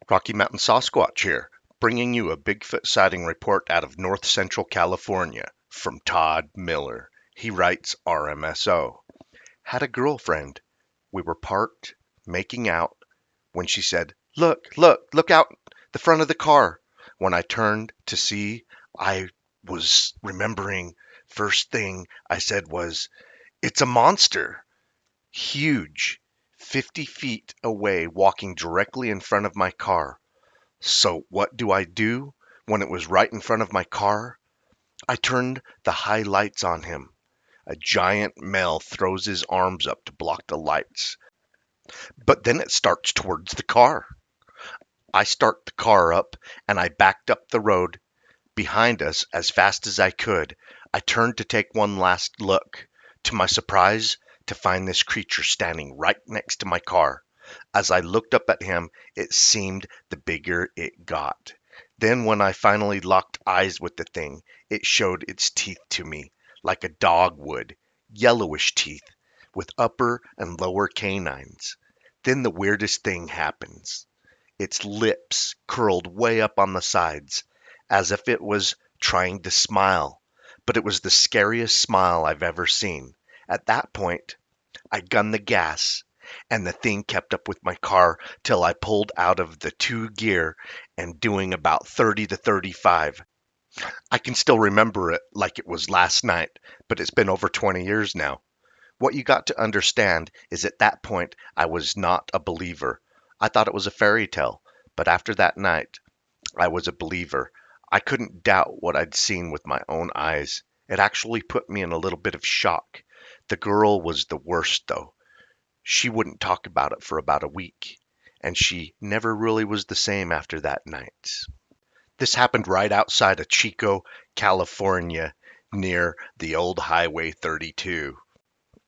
Rocky Mountain Sasquatch here, bringing you a Bigfoot sighting report out of north central California from Todd Miller. He writes RMSO. Had a girlfriend. We were parked, making out, when she said, look out the front of the car. When I turned to see, I was remembering, first thing I said was, it's a monster. Huge, 50 feet away, walking directly in front of my car. So what do I do when it was right in front of my car? I turned the high lights on him. A giant male throws his arms up to block the lights, but then it starts towards the car. I start the car up and I backed up the road behind us as fast as I could. I turned to take one last look. To my surprise, to find this creature standing right next to my car. As I looked up at him, it seemed the bigger it got. Then when I finally locked eyes with the thing, it showed its teeth to me, like a dog would, yellowish teeth, with upper and lower canines. Then the weirdest thing happens. Its lips curled way up on the sides, as if it was trying to smile, but it was the scariest smile I've ever seen. At that point, I gunned the gas, and the thing kept up with my car till I pulled out of the two gear and doing about 30 to 35. I can still remember it like it was last night, but it's been over 20 years now. What you got to understand is at that point I was not a believer. I thought it was a fairy tale, but after that night, I was a believer. I couldn't doubt what I'd seen with my own eyes. It actually put me in a little bit of shock. The girl was the worst, though. She wouldn't talk about it for about a week, and she never really was the same after that night. This happened right outside of Chico, California, near the old Highway 32.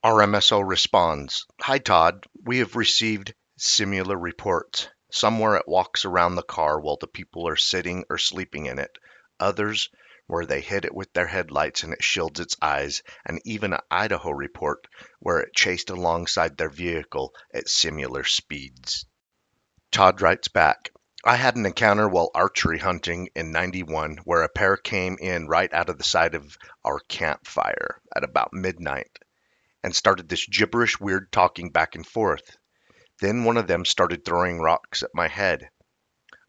RMSO responds, Hi Todd, we have received similar reports. Somewhere it walks around the car while the people are sitting or sleeping in it. Others where they hit it with their headlights and it shields its eyes, and even an Idaho report where it chased alongside their vehicle at similar speeds. Todd writes back, I had an encounter while archery hunting in 91 where a pair came in right out of the side of our campfire at about midnight and started this gibberish weird talking back and forth. Then one of them started throwing rocks at my head.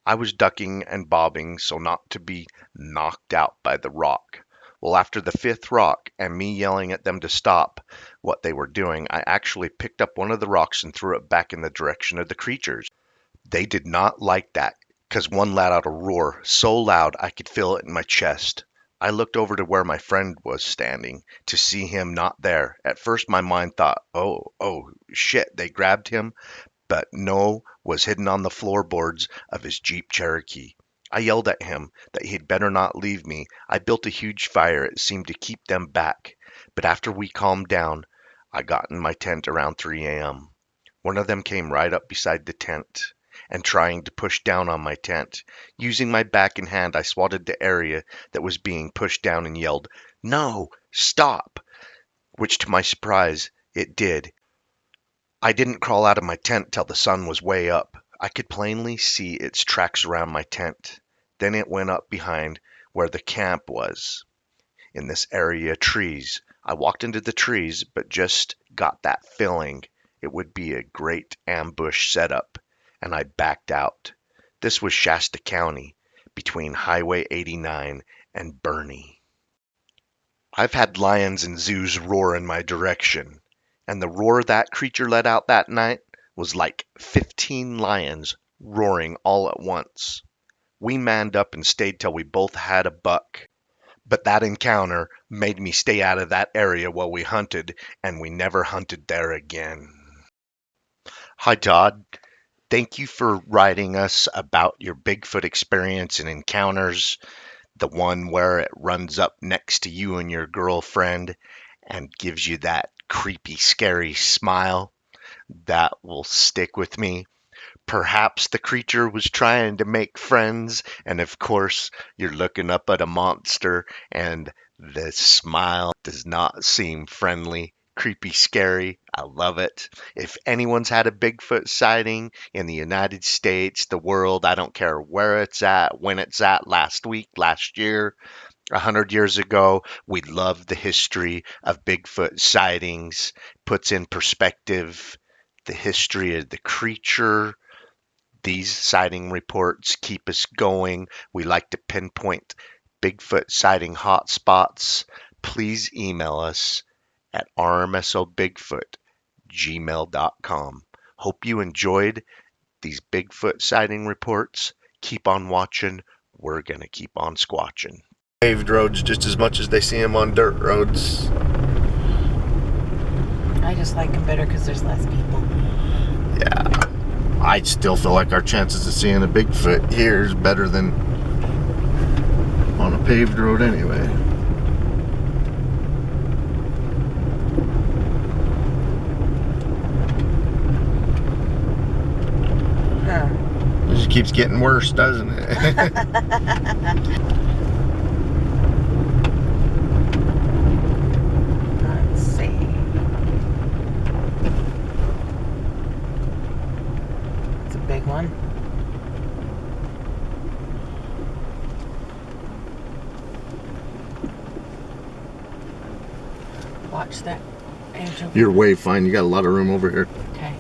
I was ducking and bobbing so not to be knocked out by the rock. Well, after the fifth rock and me yelling at them to stop what they were doing, I actually picked up one of the rocks and threw it back in the direction of the creatures. They did not like that, 'cause one let out a roar so loud I could feel it in my chest. I looked over to where my friend was standing to see him not there. At first my mind thought, oh, shit, they grabbed him, but no, was hidden on the floorboards of his Jeep Cherokee. I yelled at him that he'd better not leave me. I built a huge fire. It seemed to keep them back. But after we calmed down, I got in my tent around 3 a.m. One of them came right up beside the tent and trying to push down on my tent. Using my back and hand, I swatted the area that was being pushed down and yelled, No, stop! Which to my surprise, it did. I didn't crawl out of my tent till the sun was way up. I could plainly see its tracks around my tent. Then it went up behind where the camp was. In this area of trees. I walked into the trees, but just got that feeling it would be a great ambush setup, and I backed out. This was Shasta County, between Highway 89 and Bernie. I've had lions and zoos roar in my direction, and the roar that creature let out that night was like 15 lions roaring all at once. We manned up and stayed till we both had a buck. But that encounter made me stay out of that area while we hunted, and we never hunted there again. Hi, Todd. Thank you for writing us about your Bigfoot experience and encounters, the one where it runs up next to you and your girlfriend and gives you that creepy, scary smile. That will stick with me. Perhaps the creature was trying to make friends, and of course, you're looking up at a monster, and the smile does not seem friendly. Creepy, scary. I love it. If anyone's had a Bigfoot sighting in the United States, the world, I don't care where it's at, when it's at, last week, last year, 100 years ago, we love the history of Bigfoot sightings, puts in perspective the history of the creature. These sighting reports keep us going. We like to pinpoint Bigfoot sighting hotspots. Please email us at rmsobigfoot@gmail.com. Hope you enjoyed these Bigfoot sighting reports. Keep on watching. We're going to keep on squatching. Paved roads just as much as they see them on dirt roads. I just like them better because there's less people. Yeah. I still feel like our chances of seeing a Bigfoot here is better than on a paved road anyway. It just keeps getting worse, doesn't it? Let's see. It's a big one. Watch that edge over. You're way fine. You got a lot of room over here. Okay.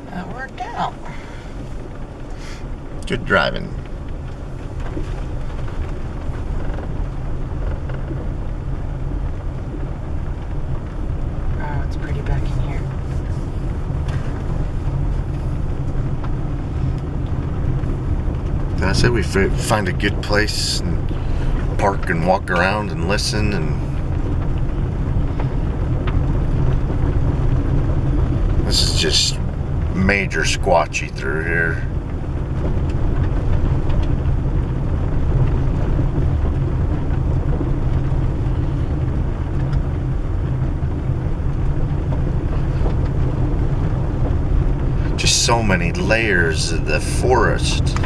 That worked out. Good driving. Oh, it's pretty back in here. I said we find a good place and park and walk around and listen, and this is just major squatchy through here. Just so many layers of the forest.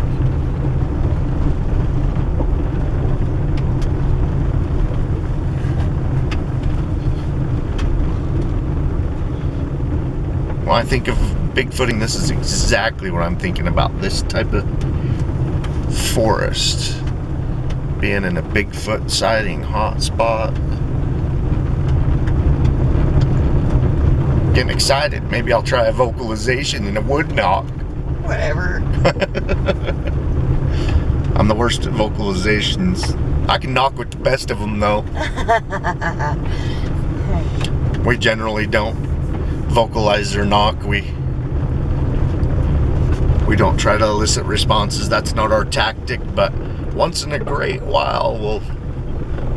When I think of Bigfooting, this is exactly what I'm thinking about. This type of forest. Being in a Bigfoot sighting hotspot. Getting excited. Maybe I'll try a vocalization and a wood knock. Whatever. I'm the worst at vocalizations. I can knock with the best of them, though. We generally don't vocalize or knock. We don't try to elicit responses. That's not our tactic. But once in a great while,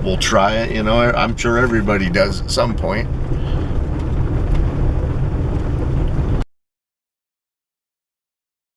we'll try it. You know, I'm sure everybody does at some point.